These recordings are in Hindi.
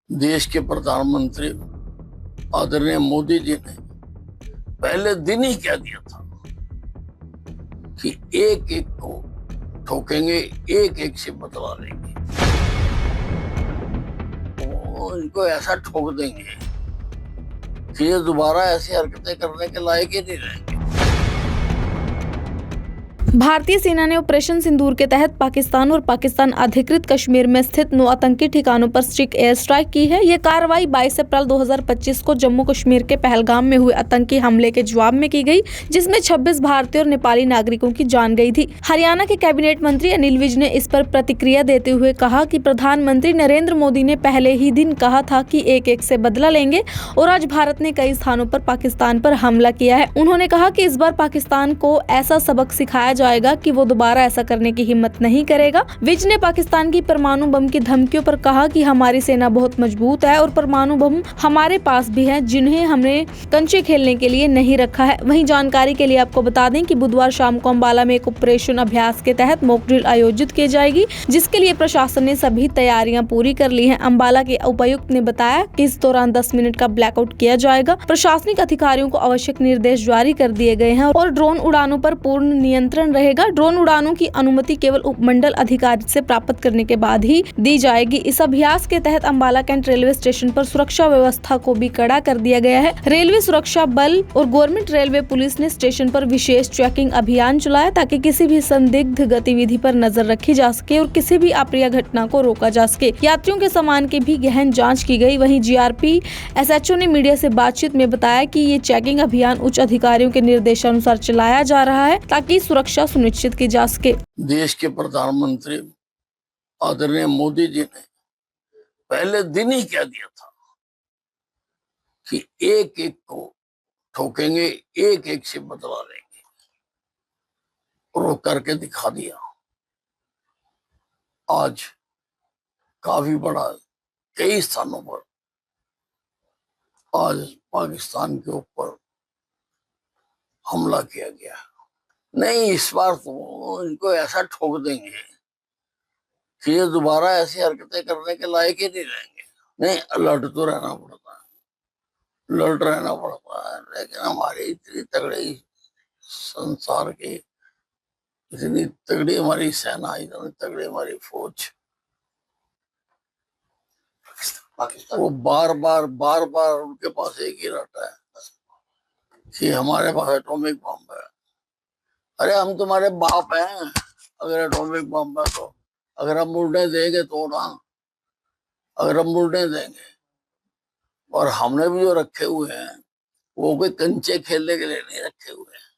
देश के प्रधानमंत्री आदरणीय मोदी जी ने पहले दिन ही कह दिया था कि एक एक को ठोकेंगे, एक एक से बदला लेंगे। तो इनको ऐसा ठोक देंगे कि ये दोबारा ऐसी हरकतें करने के लायक ही नहीं रहेंगे। भारतीय सेना ने ऑपरेशन सिंदूर के तहत पाकिस्तान और पाकिस्तान अधिकृत कश्मीर में स्थित 9 आतंकी ठिकानों पर स्ट्रिक एयर स्ट्राइक की है। ये कार्रवाई 22 अप्रैल 2025 को जम्मू कश्मीर के पहलगाम में हुए आतंकी हमले के जवाब में की गई, जिसमें 26 भारतीय और नेपाली नागरिकों की जान गई थी। हरियाणा के कैबिनेट मंत्री अनिल विज ने इस पर प्रतिक्रिया देते हुए कहा कि प्रधानमंत्री नरेंद्र मोदी ने पहले ही दिन कहा था कि एक एक से बदला लेंगे और आज भारत ने कई स्थानों पर पाकिस्तान पर हमला किया है। उन्होंने कहा कि इस बार पाकिस्तान को ऐसा सबक सिखाया जाएगा कि वो दोबारा ऐसा करने की हिम्मत नहीं करेगा। विज ने पाकिस्तान की परमाणु बम की धमकियों पर कहा कि हमारी सेना बहुत मजबूत है और परमाणु बम हमारे पास भी है, जिन्हें हमने कंचे खेलने के लिए नहीं रखा है। वहीं जानकारी के लिए आपको बता दें कि बुधवार शाम को अम्बाला में एक ऑपरेशन अभ्यास के तहत मॉक ड्रिल आयोजित की जाएगी, जिसके लिए प्रशासन ने सभी तैयारियां पूरी कर ली हैं। अम्बाला के उपायुक्त ने बताया कि इस दौरान 10 मिनट का ब्लैकआउट किया जाएगा। प्रशासनिक अधिकारियों को आवश्यक निर्देश जारी कर दिए गए हैं और ड्रोन उड़ानों पर पूर्ण नियंत्रण रहेगा। ड्रोन उड़ानों की अनुमति केवल उपमंडल अधिकारी से प्राप्त करने के बाद ही दी जाएगी। इस अभ्यास के तहत अम्बाला कैंट रेलवे स्टेशन पर सुरक्षा व्यवस्था को भी कड़ा कर दिया गया है। रेलवे सुरक्षा बल और गवर्नमेंट रेलवे पुलिस ने स्टेशन पर विशेष चेकिंग अभियान चलाया ताकि किसी भी संदिग्ध गतिविधि पर नजर रखी जा सके और किसी भी अप्रिय घटना को रोका जा सके। यात्रियों के सामान की भी गहन जाँच की गई। वहीं जीआरपी एसएचओ ने मीडिया से बातचीत में बताया कि ये चेकिंग अभियान उच्च अधिकारियों के निर्देशानुसार चलाया जा रहा है ताकि सुरक्षा सुनिश्चित की जा सके। देश के प्रधानमंत्री आदरणीय मोदी जी ने पहले दिन ही कह दिया था कि एक एक को ठोकेंगे, एक एक से बदला लेंगे, और वो करके दिखा दिया। आज काफी बड़ा कई स्थानों पर आज पाकिस्तान के ऊपर हमला किया गया। नहीं, इस बार तो इनको ऐसा ठोक देंगे कि ये दोबारा ऐसी हरकतें करने के लायक ही नहीं रहेंगे। नहीं, अलर्ट तो रहना पड़ता है, अलर्ट रहना पड़ता है, लेकिन हमारी इतनी तगड़ी संसार की इतनी तगड़ी हमारी सेना, इतनी तगड़ी हमारी फौज, पाकिस्तान वो बार बार उनके पास एक ही रहता है कि हमारे पास एटॉमिक बम है। अरे हम तुम्हारे बाप हैं, अगर एटॉमिक बम है तो अगर हम उड़ने देंगे तो ना, अगर हम उड़ने देंगे। और हमने भी जो रखे हुए हैं वो कोई कंचे खेलने के लिए नहीं रखे हुए हैं,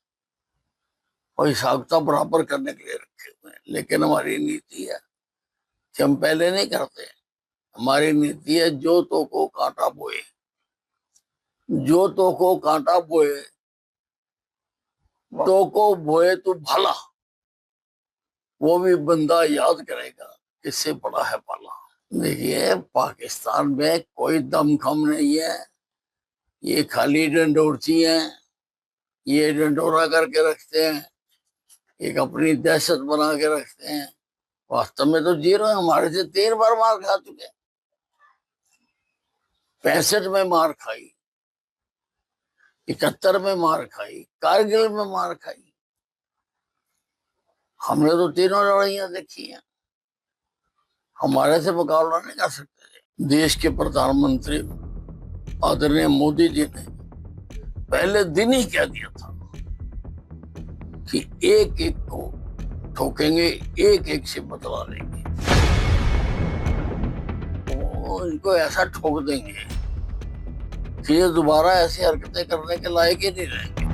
और हिसाबता बराबर करने के लिए रखे हुए हैं। लेकिन हमारी नीति है कि हम पहले नहीं करते। हमारी नीति है जो तो को कांटा बोए, जो तो को कांटा बोए, तो को बोए तो भला, वो भी बंदा याद करेगा किससे पड़ा है पाला। देखिए, पाकिस्तान में कोई दमखम नहीं है, ये खाली डंडोरची हैं, ये डंडोरा करके रखते हैं, एक अपनी दहशत बना के रखते हैं। वास्तव में तो जीरो है, हमारे से 3 बार मार खा चुके। 65 में मार खाई, 71 में मार खाई, कारगिल में मार खाई। हमने तो तीनों लड़ाइयां देखी हैं, हमारे से मुकाबला नहीं कर सकते। देश के प्रधानमंत्री आदरणीय मोदी जी ने पहले दिन ही कह दिया था कि एक एक को ठोकेंगे, एक एक से बदला लेंगे। तो इनको ऐसा ठोक देंगे कि ये दोबारा ऐसी हरकतें करने के लायक ही नहीं रहेंगे।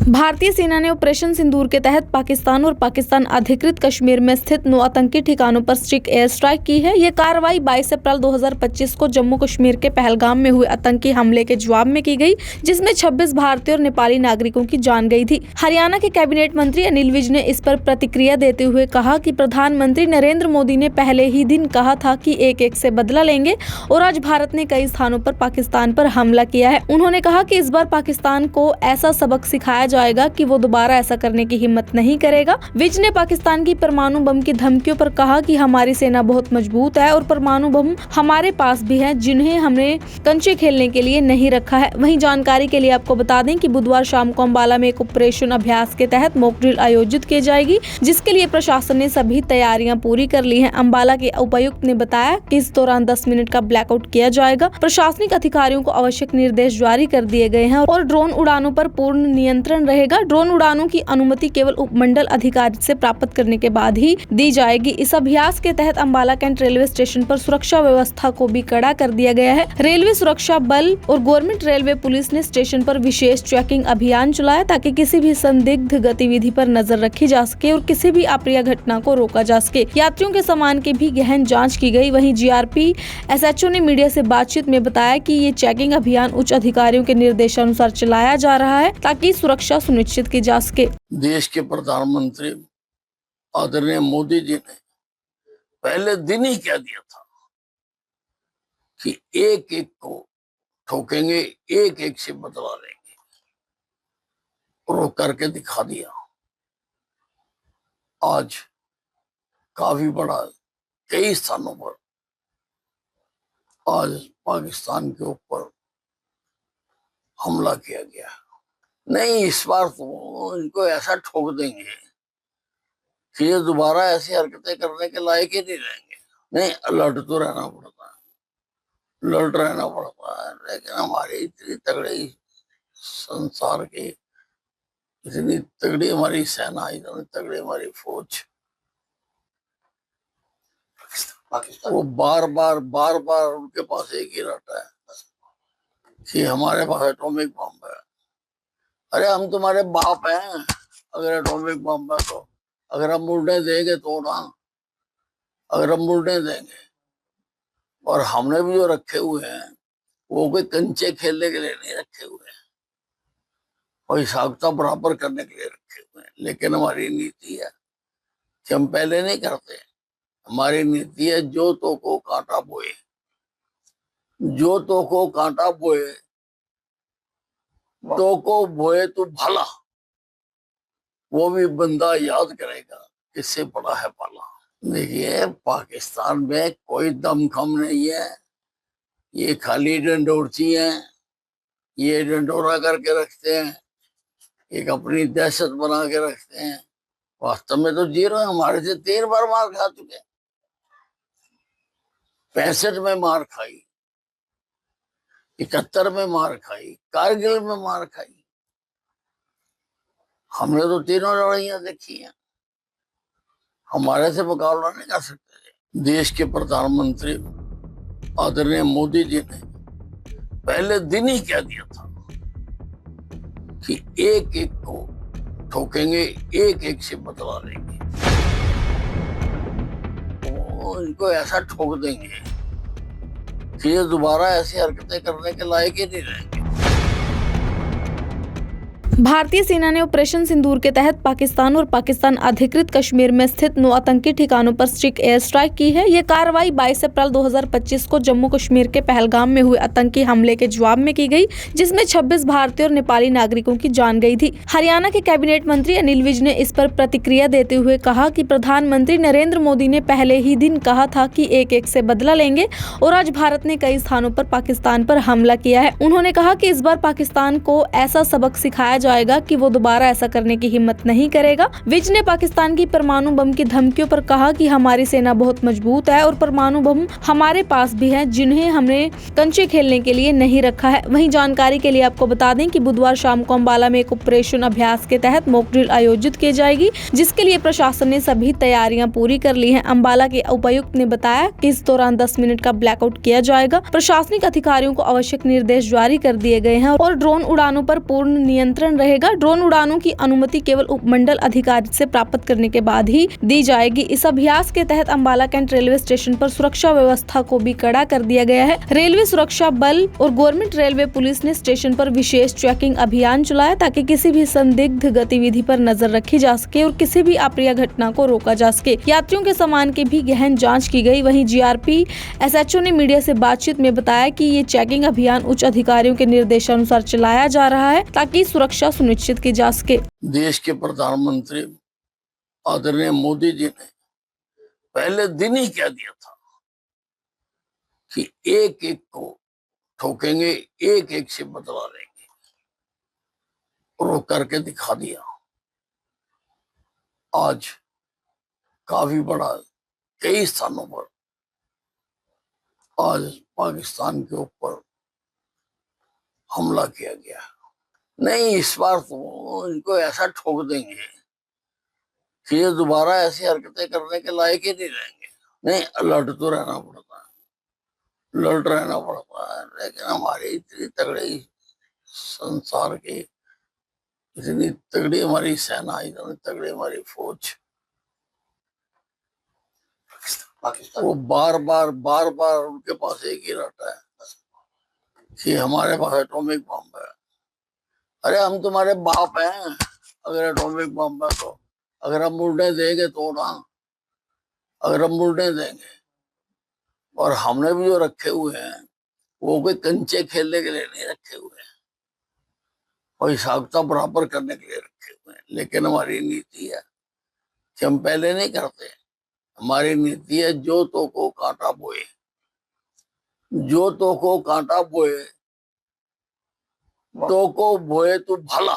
भारतीय सेना ने ऑपरेशन सिंदूर के तहत पाकिस्तान और पाकिस्तान अधिकृत कश्मीर में स्थित 9 आतंकी ठिकानों पर स्ट्रिक एयर स्ट्राइक की है। ये कार्रवाई 22 अप्रैल 2025 को जम्मू कश्मीर के पहलगाम में हुए आतंकी हमले के जवाब में की गई, जिसमें 26 भारतीय और नेपाली नागरिकों की जान गई थी। हरियाणा के कैबिनेट मंत्री अनिल विज ने इस पर प्रतिक्रिया देते हुए कहा कि प्रधानमंत्री नरेंद्र मोदी ने पहले ही दिन कहा था कि एक एक से बदला लेंगे और आज भारत ने कई स्थानों पर पाकिस्तान पर हमला किया है। उन्होंने कहा कि इस बार पाकिस्तान को ऐसा सबक सिखाया जाएगा कि वो दोबारा ऐसा करने की हिम्मत नहीं करेगा। विज ने पाकिस्तान की परमाणु बम की धमकियों पर कहा कि हमारी सेना बहुत मजबूत है और परमाणु बम हमारे पास भी है, जिन्हें हमने कंचे खेलने के लिए नहीं रखा है। वहीं जानकारी के लिए आपको बता दें कि बुधवार शाम को अम्बाला में एक ऑपरेशन अभ्यास के तहत मॉक ड्रिल आयोजित की जाएगी, जिसके लिए प्रशासन ने सभी तैयारियां पूरी कर ली हैं। अम्बाला के उपायुक्त ने बताया कि इस दौरान 10 मिनट का ब्लैकआउट किया जाएगा। प्रशासनिक अधिकारियों को आवश्यक निर्देश जारी कर दिए गए हैं और ड्रोन उड़ानों पर पूर्ण नियंत्रण रहेगा। ड्रोन उड़ानों की अनुमति केवल उपमंडल अधिकारी से प्राप्त करने के बाद ही दी जाएगी। इस अभ्यास के तहत अम्बाला कैंट रेलवे स्टेशन पर सुरक्षा व्यवस्था को भी कड़ा कर दिया गया है। रेलवे सुरक्षा बल और गवर्नमेंट रेलवे पुलिस ने स्टेशन पर विशेष चेकिंग अभियान चलाया ताकि किसी भी संदिग्ध गतिविधि पर नजर रखी जा सके और किसी भी अप्रिय घटना को रोका जा सके। यात्रियों के सामान की भी गहन जांच की गई। वहीं जीआरपी एसएचओ ने मीडिया से बातचीत में बताया कि ये चेकिंग अभियान उच्च अधिकारियों के निर्देशानुसार चलाया जा रहा है ताकि सुरक्षा सुनिश्चित की जा सके। देश के प्रधानमंत्री आदरणीय मोदी जी ने पहले दिन ही कह दिया था कि एक एक को ठोकेंगे, एक एक से बदला लेंगे, और वो करके दिखा दिया। आज काफी बड़ा कई स्थानों पर आज पाकिस्तान के ऊपर हमला किया गया। नहीं, इस बार तो इनको ऐसा ठोक देंगे कि ये दोबारा ऐसी हरकतें करने के लायक ही नहीं रहेंगे। नहीं, अलर्ट तो रहना पड़ता है, अलर्ट रहना पड़ता है, लेकिन हमारी इतनी तगड़ी संसार की, इतनी तगड़ी हमारी सेना, इतनी तगड़ी हमारी फौज, पाकिस्तान वो बार बार उनके पास एक ही रहता है कि हमारे पास एटॉमिक बम है। अरे हम तुम्हारे बाप हैं, अगर एटॉमिक बम है तो अगर हम उड़ने देंगे तो ना, अगर हम उड़ने देंगे। और हमने भी जो रखे हुए हैं वो कोई कंचे खेलने के लिए नहीं रखे हुए हैं, कोई साख्ता बराबर करने के लिए रखे हुए हैं। लेकिन हमारी नीति है कि हम पहले नहीं करते। हमारी नीति है जो तो को कांटा बोए, जो तो को कांटा बोए, तो को बोए तो भला, वो भी बंदा याद करेगा किससे बड़ा है पाला। देखिए, पाकिस्तान में कोई दमखम नहीं है, ये खाली डंडोरची हैं, ये डंडोरा करके रखते हैं, एक अपनी दहशत बना के रखते हैं। वास्तव में तो जीरो है, हमारे से 3 बार मार खा चुके। 65 में मार खाई, 71 में मार खाई, कारगिल में मार खाई। हमने तो तीनों लड़ाइयां देखी हैं, हमारे से मुकाबला नहीं कर सकते। देश के प्रधानमंत्री आदरणीय मोदी जी ने पहले दिन ही कह दिया था कि एक एक को ठोकेंगे, एक एक से बदला लेंगे। तो इनको ऐसा ठोक देंगे कि ये दोबारा ऐसी हरकतें करने के लायक ही नहीं रहेंगे। भारतीय सेना ने ऑपरेशन सिंदूर के तहत पाकिस्तान और पाकिस्तान अधिकृत कश्मीर में स्थित 9 आतंकी ठिकानों पर स्ट्रिक एयर स्ट्राइक की है। ये कार्रवाई 22 अप्रैल 2025 को जम्मू कश्मीर के पहलगाम में हुए आतंकी हमले के जवाब में की गई, जिसमें 26 भारतीय और नेपाली नागरिकों की जान गई थी। हरियाणा के कैबिनेट मंत्री अनिल विज ने इस पर प्रतिक्रिया देते हुए कहा कि प्रधानमंत्री नरेंद्र मोदी ने पहले ही दिन कहा था कि एक एक से बदला लेंगे, और आज भारत ने कई स्थानों पर पाकिस्तान पर हमला किया है। उन्होंने कहा कि इस बार पाकिस्तान को ऐसा सबक सिखाया जाएगा कि वो दोबारा ऐसा करने की हिम्मत नहीं करेगा। विज ने पाकिस्तान की परमाणु बम की धमकियों पर कहा कि हमारी सेना बहुत मजबूत है और परमाणु बम हमारे पास भी है, जिन्हें हमने कंचे खेलने के लिए नहीं रखा है। वहीं जानकारी के लिए आपको बता दें कि बुधवार शाम को अम्बाला में एक ऑपरेशन अभ्यास के तहत मॉक ड्रिल आयोजित की जाएगी, जिसके लिए प्रशासन ने सभी तैयारियां पूरी कर ली हैं। अम्बाला के उपायुक्त ने बताया कि इस दौरान 10 मिनट का ब्लैकआउट किया जाएगा। प्रशासनिक अधिकारियों को आवश्यक निर्देश जारी कर दिए गए हैं और ड्रोन उड़ानों पर पूर्ण नियंत्रण रहेगा। ड्रोन उड़ानों की अनुमति केवल उपमंडल अधिकारी से प्राप्त करने के बाद ही दी जाएगी। इस अभ्यास के तहत अम्बाला कैंट रेलवे स्टेशन पर सुरक्षा व्यवस्था को भी कड़ा कर दिया गया है। रेलवे सुरक्षा बल और गवर्नमेंट रेलवे पुलिस ने स्टेशन पर विशेष चेकिंग अभियान चलाया ताकि किसी भी संदिग्ध गतिविधि पर नजर रखी जा सके और किसी भी अप्रिय घटना को रोका जा सके। यात्रियों के सामान की भी गहन जाँच की गई। वहीं जीआरपी एसएचओ ने मीडिया से बातचीत में बताया कि ये चेकिंग अभियान उच्च अधिकारियों के निर्देशानुसार चलाया जा रहा है ताकि सुरक्षा सुरक्षा सुनिश्चित की जा सके। देश के प्रधानमंत्री आदरणीय मोदी जी ने पहले दिन ही कह दिया था कि एक एक को ठोकेंगे, एक एक से बदला लेंगे, और वो करके दिखा दिया। आज काफी बड़ा कई स्थानों पर आज पाकिस्तान के ऊपर हमला किया गया। नहीं, इस बार तो इनको ऐसा ठोक देंगे कि ये दोबारा ऐसी हरकतें करने के लायक ही नहीं रहेंगे। नहीं, अलर्ट तो रहना पड़ता है, अलर्ट रहना पड़ता है, लेकिन हमारी इतनी तगड़ी संसार की, इतनी तगड़ी हमारी सेना, इतनी तगड़ी हमारी फौज, पाकिस्तान वो बार बार उनके पास एक ही रहता है कि हमारे पास एटॉमिक बम है। अरे हम तुम्हारे बाप हैं, अगर एटॉमिक बम है तो अगर हम उड़ने देंगे तो ना, अगर हम उड़ने देंगे। और हमने भी जो रखे हुए हैं वो कोई कंचे खेलने के लिए नहीं रखे हुए हैं, और हिसाबता बराबर करने के लिए रखे हुए हैं। लेकिन हमारी नीति है कि हम पहले नहीं करते। हमारी नीति है जो तो को कांटा बोए, जो तो को कांटा बोए, तो को बोए तो भला,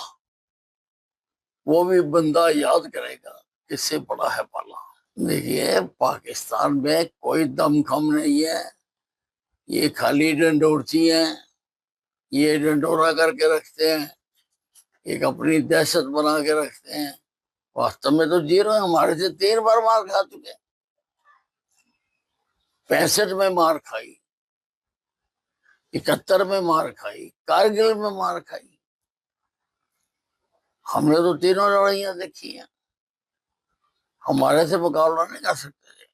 वो भी बंदा याद करेगा किससे बड़ा है पाला। देखिए, पाकिस्तान में कोई दमखम नहीं है, ये खाली डंडोरची है, ये डंडोरा करके रखते हैं, एक अपनी दहशत बना के रखते हैं। वास्तव में तो जीरो है, हमारे से 3 बार मार खा चुके। 65 में मार खाई, 71 में मार खाई, कारगिल में मार खाई। हमने तो तीनों लड़ाइयां देखी हैं, हमारे से मुकाबला नहीं कर सकते।